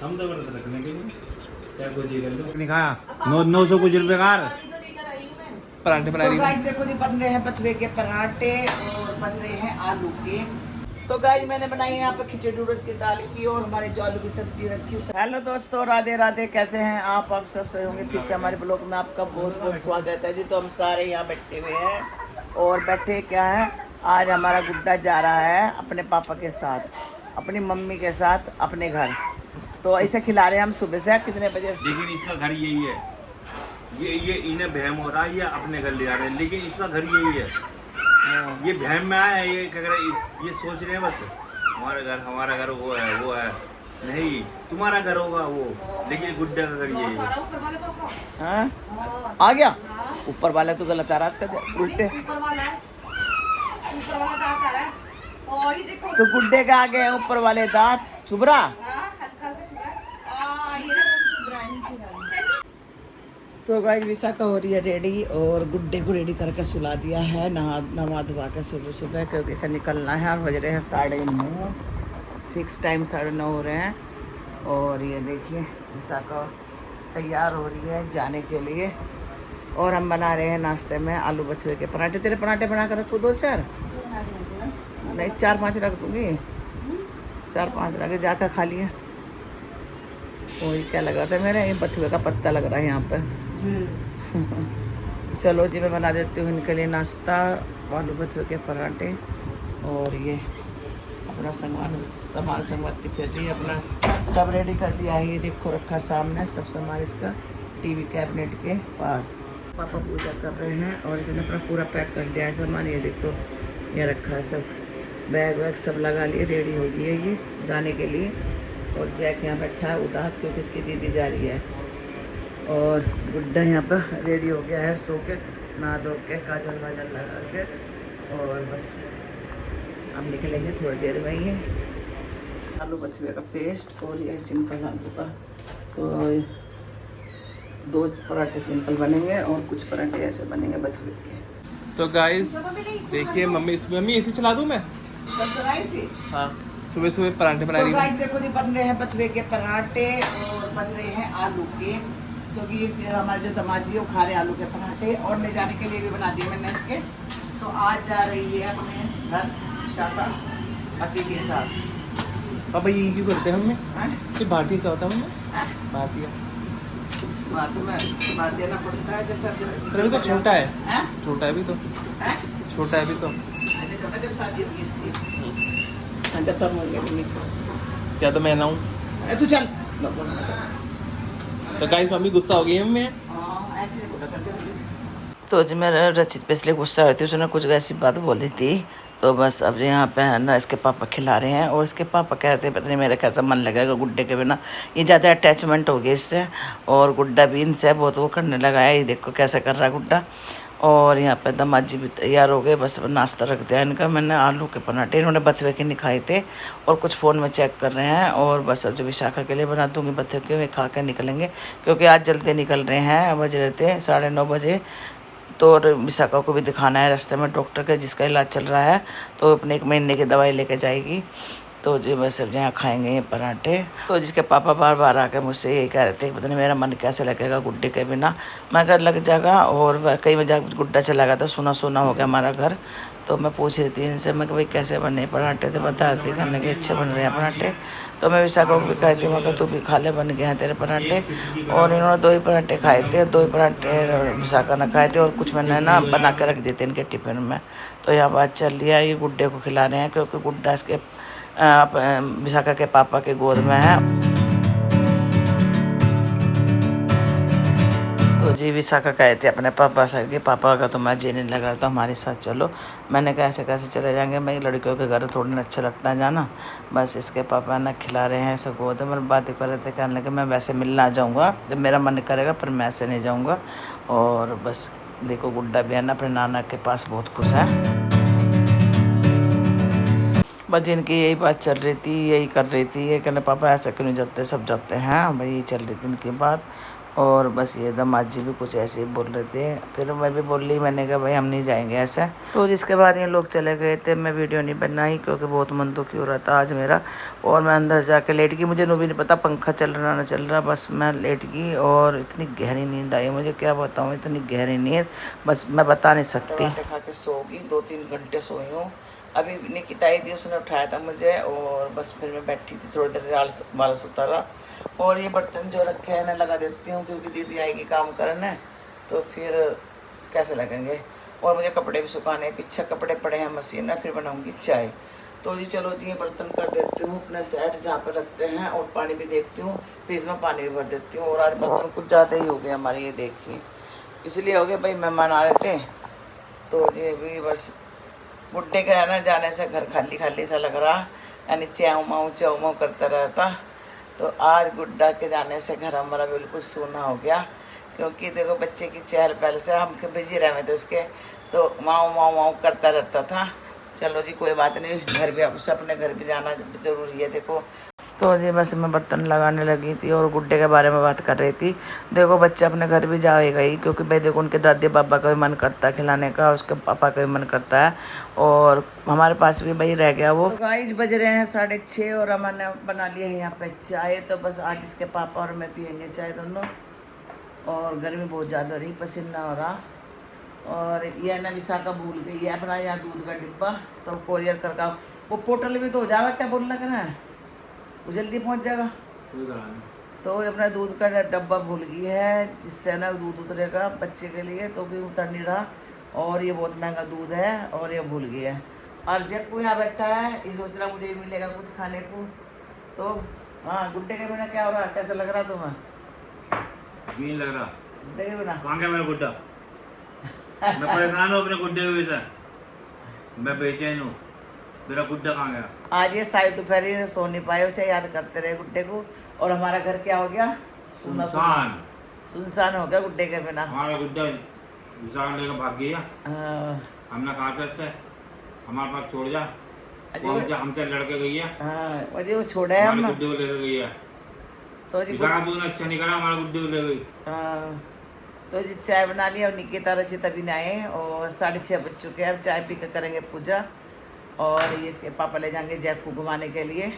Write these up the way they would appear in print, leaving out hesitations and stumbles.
हम जबरदस्त रखने के लिए क्या कुछ ये कर लो नहीं खाया 900 कुछ रुपए का पराठे बना तो रही गाइस देखो जी बन रहे हैं बथुए के पराठे और बन रहे हैं आलू के। तो गाइस मैंने बनाई यहाँ पे खिचड़ी उड़द की दाल की और हमारे जो आलू की सब्जी रखी। हेलो दोस्तों, राधे राधे, कैसे हैं आप सब सही होंगे। फिर से हमारे ब्लॉग में आपका बहुत बहुत स्वागत है जी। तो हम सारे यहाँ बैठे हुए हैं और बैठे क्या है, आज हमारा गुड्डा जा रहा है अपने पापा के साथ, अपनी मम्मी के साथ अपने घर। तो ऐसे खिला रहे हैं हम सुबह से। कितने बजे? लेकिन इसका घर यही है, ये इन्हें बहम हो रहा है, ये अपने घर ले जा रहे हैं, लेकिन इसका घर यही है। ये बहम में आया है, ये क्या करे, ये सोच रहे हैं बस हमारा घर वो है नहीं, तुम्हारा घर होगा वो, लेकिन गुड्डे का घर यही है। हाँ आ गया ऊपर वाला तो गलत आ रहा है, उल्टे तो गुड्डे का आ गए ऊपर वाले दांत चुभरा। तो गाइस विशाखा हो रही है रेडी और गुड्डे को रेडी करके सुला दिया है, नहा धुआ के सुबह सुबह, क्योंकि इसे निकलना है। और बज रहे हैं 9:30, फिक्स टाइम 9:30 हो रहे हैं। और ये देखिए विशाखा तैयार हो रही है जाने के लिए। और हम बना रहे हैं नाश्ते में आलू बथुए के पराठे। तेरे पराठे बना कर रखो 2-4, नहीं 4-5 रख दूँगी, 4-5 रख जाकर खा लिए। वही क्या लगा था मेरे, ये बथुए का पत्ता लग रहा है यहाँ पर। चलो जी मैं बना देती हूँ इनके लिए नाश्ता, आलू बथुए के पराठे। और ये अपना सामान संगवाती फिर रही है, अपना सब रेडी कर दिया है। ये देखो रखा सामने सब सामान इसका टीवी कैबिनेट के पास। पापा पूजा कर रहे हैं और इसने अपना पूरा पैक कर दिया है सामान। ये देखो ये रखा है सब, बैग वैग सब लगा लिए, रेडी हो गई है ये जाने के लिए। और जैक यहाँ बैठा है उदास क्योंकि उसकी दीदी जा रही है। और गुड्डा यहाँ पर रेडी हो गया है सो के, नहा धो के, काजल वाजल लगा के। और बस अब निकलेंगे थोड़ी देर में। ये आलू बथुए का पेस्ट और ये सिंपल आलू का। तो 2 पराठे सिंपल बनेंगे और कुछ पराठे ऐसे बनेंगे बथुए के। तो गाइस देखिए मम्मी ऐसे चला दूँ मैं। हाँ सुबह सुबह पराठे बना तो रही हूँ। गाइस देखो जी बन रहे हैं बथुए के पराठे और बन रहे हैं आलू के, क्योंकि इसके हमारे जो दामाद जी वो खा रहे हैं आलू के पराठे। और ले जाने के लिए भी बना दिए मैंने इसके। तो आज जा रही है अपने घर शाखा पति के साथ। पापा ये क्यों करते हैं हमें? हैं? ये बाटी क्या होता है मम्मी? बाटिया बात में बात देना पड़ता है जैसा। अभी तो छोटा है। हैं? छोटा है अभी तो। हैं? छोटा है अभी तो। जब शादी होगी इसकी जब तक होंगे क्या तो मैं ना हूँ। अरे तू चल। तो गाइस मम्मी गुस्सा हो गई है हमें। तो जी मेरा रचित पे इसलिए गुस्सा हुई थी, उसने कुछ ऐसी बात बोली थी। तो बस अब यहाँ पे है ना इसके पापा खिला रहे हैं और इसके पापा कह रहे थे पता नहीं मेरा कैसा मन लगेगा गुड्डे के बिना। ये ज़्यादा अटैचमेंट हो गई इससे और गुड्डा भी इनसे बहुत वो करने लगा है। ये देखो कैसे कर रहा है गुड्डा। और यहाँ पे दामाद जी भी तैयार हो गए, बस नाश्ता रख दिया इनका मैंने। आलू के पराठे इन्होंने बथुए के नहीं खाए थे और कुछ फ़ोन में चेक कर रहे हैं। और बस अब जो विशाखा के लिए बना दूँगी बथुए के, वे खा कर निकलेंगे क्योंकि आज जल्दी निकल रहे हैं। बज रहे थे 9:30 बजे। तो और विशाखा को भी दिखाना है रास्ते में डॉक्टर का जिसका इलाज चल रहा है, तो अपने 1 महीने की दवाई लेके जाएगी। तो जो बस अब यहाँ खाएंगे ये पराठे। तो जिसके पापा बार बार आकर मुझसे यही कह रहे थे पता नहीं मेरा मन कैसे लगेगा गुड्डे के बिना। मैं घर लग जाएगा। और कई में जाकर गुड्डा चला गया था, सुना सुना हो गया हमारा घर। तो मैं पूछ रही थी इनसे, मैं भाई कैसे बने पराठे, तो बता रही थी कहने के अच्छे बन रहे हैं पराठे। तो मैं विशाखा को भी कह थी मगर तू भी खा ले, बन गए हैं तेरे पराठे। और इन्होंने 2 ही पराठे खाए थे, 2 ही पराठे विशाखा ने खाए थे और कुछ मैंने ना बना के रख दिए थे इनके टिफिन में। तो यहाँ बात चल रही है, ये गुड्डे को खिला रहे हैं क्योंकि गुड्डा इसके विशाखा के पापा के गोद में है। तो जी विशाखा कहे थे अपने पापा से कि पापा का तो मैं जी नहीं लग रहा तो हमारे साथ चलो। मैंने कहा ऐसे कैसे चले जाएंगे, मैं लड़कियों के घर थोड़ी ना अच्छा लगता है जाना। बस इसके पापा ना खिला रहे हैं सब गोद में, बातें कर रहे थे, कहने लगे मैं वैसे मिलना आ जाऊँगा जब मेरा मन करेगा, पर मैं ऐसे नहीं जाऊँगा। और बस देखो गुड्डा भी है ना अपने नाना के पास बहुत खुश है। बस इनकी यही बात चल रही थी, यही कर रही थी। ये कहने पापा ऐसा क्यों नहीं जाते, सब जाते हैं भाई, चल रही थी इनकी बात। और बस ये दामाद जी भी कुछ ऐसे ही बोल रहे थे। फिर मैं भी बोल ली, मैंने कहा भाई हम नहीं जाएंगे ऐसा। तो जिसके बाद ये लोग चले गए थे, मैं वीडियो नहीं बनाई क्योंकि बहुत मन दुखी हो रहा था आज मेरा। और मैं अंदर जाके लेट गई, मुझे भी नहीं पता पंखा चल रहा ना चल रहा, बस मैं लेट गई और इतनी गहरी नींद आई, मुझे क्या बताऊँ, इतनी गहरी नींद बस मैं बता नहीं सकती। खा के सो गई, 2-3 घंटे सोई हूँ। अभी निकिता आई थी, उसने उठाया था मुझे और बस फिर मैं बैठी थी थोड़ी देर, बाल उतारा। और ये बर्तन जो रखे हैं ना लगा देती हूँ क्योंकि दीदी आएगी काम करने, तो फिर कैसे लगेंगे। और मुझे कपड़े भी सुखाने, पीछे कपड़े पड़े हैं मशीन में, फिर बनाऊँगी चाय। तो जी चलो जी, ये बर्तन कर देती हूँ अपने सेट जहाँ पर रखते हैं, और पानी भी देखती हूँ, फिर इसमें पानी भी भर देती हूँ। और आज बर्तन कुछ ज़्यादा ही हो गया हमारे, ये देखिए, इसलिए हो गया भाई मेहमान आ रहे थे। तो ये भी बस बुढ़े के रहना जाने से घर खाली खाली सा लग रहा, यानी च्याऊ माऊ करता रहता। तो आज गुड्डा के जाने से घर हमारा बिल्कुल सूना हो गया, क्योंकि देखो बच्चे की चहल पहल से हम बिजी रहे थे उसके, तो माऊ करता रहता था। चलो जी कोई बात नहीं, घर भी उससे अपने घर भी जाना ज़रूरी है देखो। तो जी बस मैं बर्तन लगाने लगी थी और गुड्डे के बारे में बात कर रही थी। देखो बच्चा अपने घर भी जाएगा ही, क्योंकि भाई देखो उनके दादी पापा का भी मन करता है खिलाने का, उसके पापा का भी मन करता है, और हमारे पास भी भाई रह गया वो। तो गाइस बज रहे हैं 6:30 और हमने बना लिया है यहाँ पे चाय। तो बस आज इसके पापा और मैं पियेंगे चाय दोनों। और गर्मी बहुत ज़्यादा हो रही, पसीना हो रहा। और ये ना विशाखा भूल गई है अपना यहाँ दूध का डिब्बा, तो कोरियर करके वो पोर्टल भी तो हो जाएगा, क्या बोलना करना है, वो जल्दी पहुंच जाएगा। तो अपना दूध का डब्बा भूल गई है, जिससे ना दूध उतरेगा बच्चे के लिए, तो भी उतर नहीं रहा। और ये बहुत महंगा दूध है और ये भूल गया है। और जब यहाँ बैठा है, ये सोच रहा मुझे मिलेगा कुछ खाने को। तो हाँ, गुड्डे के बिना क्या हो रहा, कैसा लग रहा तुम्हें? जी लग रहा गुड्डे के बिना कहाँ गया मेरा गुड्डा? मैं परेशान हूँ अपने गुड्डे के वजह से, मैं बेचैन हूँ, मेरा गुड्डा कहाँ गया? आज ये सारी दोपहर सो नहीं पाए, उसे याद करते रहे गुड्डे को। और हमारा घर क्या हो गया, सुनसान हो गया गुड्डे के बिना। हमारा गुड्डा विशाल लेकर भाग गया। हमने कहा था इससे हमारे पास छोड़ जा, हमसे लड़के गई है। हाँ वो छोड़ा है, हम गुड्डे को लेकर गई है। तो तूने अच्छा नहीं करा, हमारे गुड्डे को ले गई। तो जी चाय बना लिया और निकिता रचिता भी आए और 6:30 बज चुके हैं। अब चाय पी कर करेंगे पूजा, और ये इसके पापा ले जाएंगे जैक को घुमाने के लिए।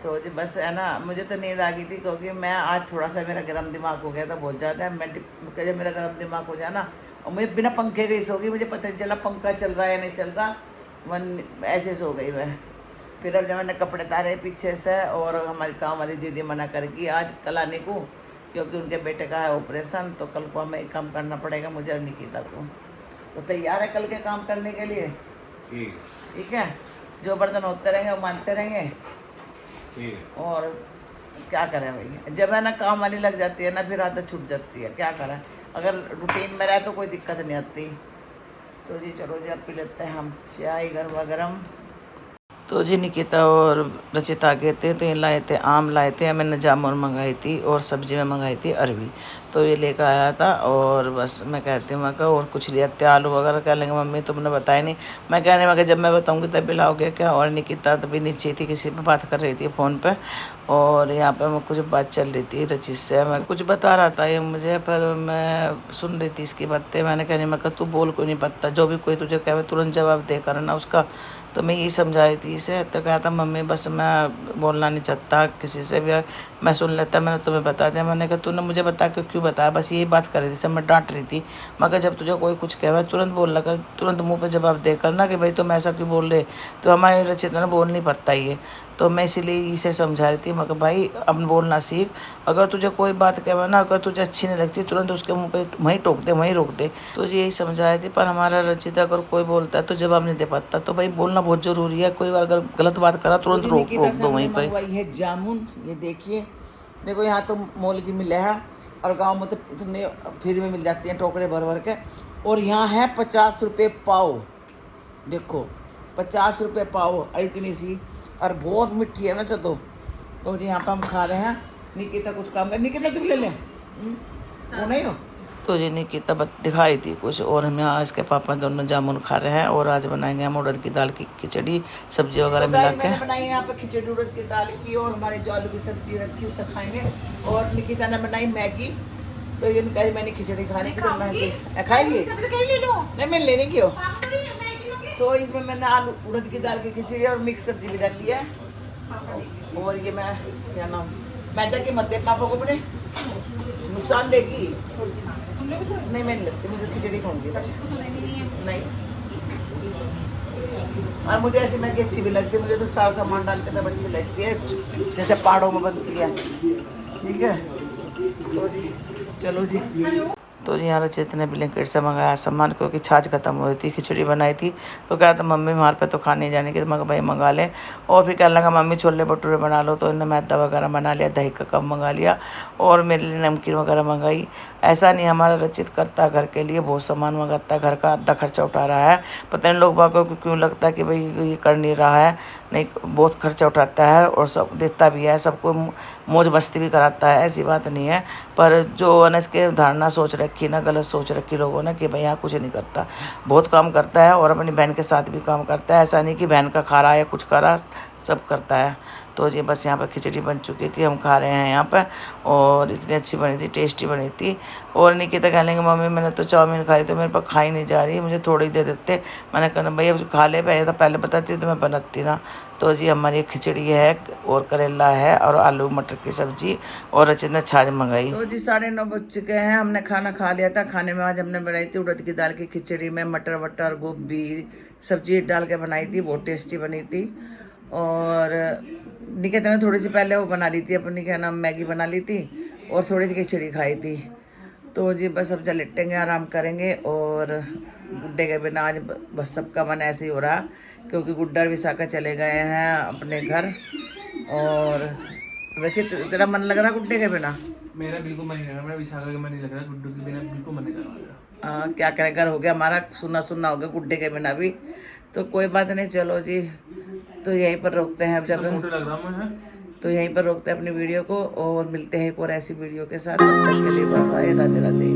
तो जी बस है ना, मुझे तो नींद आ गई थी क्योंकि मैं आज थोड़ा सा मेरा गर्म दिमाग हो गया था बहुत ज़्यादा। जब मेरा गर्म दिमाग हो जाए ना, और मुझे बिना पंखे के ही सो गई, मुझे पता नहीं चला पंखा चल रहा है या नहीं चल रहा, मन ऐसे सो गई मैं। फिर अब जब मैंने कपड़े तारे पीछे से, और हमारी काम वाली दीदी मना करेगी आज कल आने को, क्योंकि उनके बेटे का है ऑपरेशन, तो कल को हमें काम करना पड़ेगा मुझे और निकिता को। तो तैयार है कल के काम करने के लिए? ठीक है, जो बर्तन होते रहेंगे वो मानते रहेंगे। और क्या करें भाई, जब है ना काम वाली लग जाती है ना, फिर आदत छूट जाती है, क्या करें। अगर रूटीन में रहे तो कोई दिक्कत नहीं आती। तो जी चलो जी, अब पी लेते हैं हम चाय गर्मा गर्म। तो जी निकिता और रचिता आ गए थे, तो ये लाए थे आम लाए थे, मैंने जामुन मंगाई थी और सब्जी में मंगाई थी अरबी, तो ये लेकर आया था। और बस मैं कहती हूँ मैं कहा और कुछ लिया थे, आलू वगैरह क्या लेंगे मम्मी, तुमने बताया नहीं। मैं कहने मैं जब मैं बताऊँगी तभी लाओगे क्या। और निकिता तभी नीचे थी, किसी पे बात कर रही थी फ़ोन पे, और यहाँ पे मैं कुछ बात चल रही थी रचित से, मैं कुछ बता रहा था ये मुझे, पर मैं सुन रही थी इसकी बातें। मैंने कहने मैं कहा तू बोल कोई नहीं पता, जो भी कोई तुझे कहे तुरंत जवाब दे करना उसका। तो मैं यही समझाई थी इसे, तो कहा था मम्मी बस मैं बोलना नहीं चाहता किसी से भी, मैं सुन लेता, मैंने तुम्हें बता दिया। मैंने कहा तूने मुझे बता के क्यों बताया, बस यही बात कर रही थी, सब मैं डांट रही थी। मगर जब तुझे कोई कुछ कहे तुरंत बोल लगा, तुरंत मुंह पे जवाब दे करना कि भाई तुम ऐसा क्यों बोल रहे, तो हमारे रचित ने बोल नहीं पाता ये। तो मैं इसीलिए इसे समझा रही थी, मगर भाई अब बोलना सीख, अगर तुझे कोई बात कहे ना, अगर तुझे अच्छी नहीं लगती तुरंत उसके मुंह पे वहीं टोक दे, वहीं रोक दे। तो यही समझा रही थी। पर हमारा रचित अगर कोई बोलता है तो जवाब नहीं दे पाता, तो भाई बोलना बहुत ज़रूरी है। कोई अगर गलत बात करा तुरंत रोक दो वहीं पर। ये जामुन, ये देखिए, देखो यहाँ तो मोल की मिले है, और गाँव में तो इतने फ्री में मिल जाती हैं टोकरे भर भर के। और यहाँ है 50 रुपये पाव, देखो 50 रुपये पाव, इतनी सी, और बहुत मिठी है वैसे तो जी यहाँ पर हम खा रहे हैं। निकिता कुछ काम कर, निकिता तुम ले लें, वो नहीं हो तो जी निकिता दिखा रही थी कुछ, और हम यहाँ इसके पापा दोनों जामुन खा रहे हैं। और आज बनाएंगे हम उड़द की दाल की खिचड़ी, सब्जी वगैरह मिला के। मैंने बनाई यहाँ पे खिचड़ी उड़द की दाल की, और हमारे जो आलू की सब्जी रखी उससे खाएंगे। और निकिता ने बनाई मैगी, तो ये कह रही मैंने खिचड़ी खाने की, तो मैगी खाएगी नहीं, मैं लेने की हो। तो इसमें मैंने आलू उड़द की दाल की खिचड़ी और मिक्स सब्जी भी डाली है। और ये मैं क्या नाम मैदा की मत दे पापा को, बड़े नुकसान देगी। नहीं मैं नहीं लगती, मुझे खिचड़ी खाऊंगी बस। नहीं, और मुझे ऐसी मैगी अच्छी भी लगती है, मुझे तो सारा सामान डाल के तब अच्छी लगती है, जैसे पहाड़ों में बनती है। ठीक है, तो जी चलो जी। तो जी यहाँ रचित ने ब्लैंकेट से मंगाया सामान, क्योंकि छाछ खत्म हो रही थी। खिचड़ी बनाई थी तो कहा था मम्मी हमारे पे तो खाने जाने के, मगर भाई मंगा लें। और फिर कहने लगा मम्मी छोले भटूरे बना लो, तो इन्होंने मैदा वगैरह बना लिया, दही का कप मंगा लिया, और मेरे लिए नमकीन वगैरह मंगाई। ऐसा नहीं, हमारा रचित करता घर के लिए बहुत सामान मंगाता है, घर का आधा खर्चा उठा रहा है। पता नहीं लोग बागों को क्यों लगता है कि भाई ये कर नहीं रहा है, नहीं बहुत खर्चा उठाता है और सब देता भी है, सबको मौज मस्ती भी कराता है, ऐसी बात नहीं है। पर जो अनस के धारणा सोच रखी ना, गलत सोच रखी लोगों ने कि भाई यहाँ कुछ नहीं करता, बहुत काम करता है, और अपनी बहन के साथ भी काम करता है। ऐसा नहीं कि बहन का खा रहा है या कुछ खा रहा, सब करता है। तो जी बस यहाँ पर खिचड़ी बन चुकी थी, हम खा रहे हैं यहाँ पर, और इतनी अच्छी बनी थी, टेस्टी बनी थी। और निकिता कह लेंगे मम्मी मैंने तो चाउमीन खाई, तो मेरे पास खाई नहीं जा रही, मुझे थोड़ी दे देते। मैंने कहा भाई अब खा ले, पहले तो पहले बताती तो मैं बनाती ना। तो जी हमारी खिचड़ी है, और करेला है, और आलू मटर की सब्जी, और रचित ने छाछ मंगाई। तो जी 9:30 बज चुके हैं, हमने खाना खा लिया था। खाने में आज हमने बनाई थी उड़द की दाल की खिचड़ी में मटर वटर गोभी सब्जी डाल के बनाई थी, बहुत टेस्टी बनी थी। और निकिता ने थोड़ी सी पहले वो बना ली थी, अपनी क्या नाम मैगी बना ली थी, और थोड़ी सी खिचड़ी खाई थी। तो जी बस अब लेटेंगे, आराम करेंगे। और गुड्डे के बिना आज बस सबका मन ऐसे ही हो रहा, क्योंकि गुड्डा और विशाखा चले गए हैं अपने घर। और वैसे तेरा मन लग रहा गुड्डे के बिना? मेरा बिल्कुल मन नहीं लग रहा, मेरा विशाखा के मन नहीं लग रहा, गुड्डू के बिना बिल्कुल मन नहीं कर रहा। क्या करें, घर हो गया हमारा सुना सुना हो गया गुड्डे के बिना भी। तो कोई बात नहीं, चलो जी तो यहीं पर रोकते हैं अब जब मोटे लग रहा हूं मैं। तो यहीं पर रोकते हैं अपनी वीडियो को, और मिलते हैं एक और ऐसी वीडियो के साथ। तब तक के लिए बाय बाय, राधे राधे।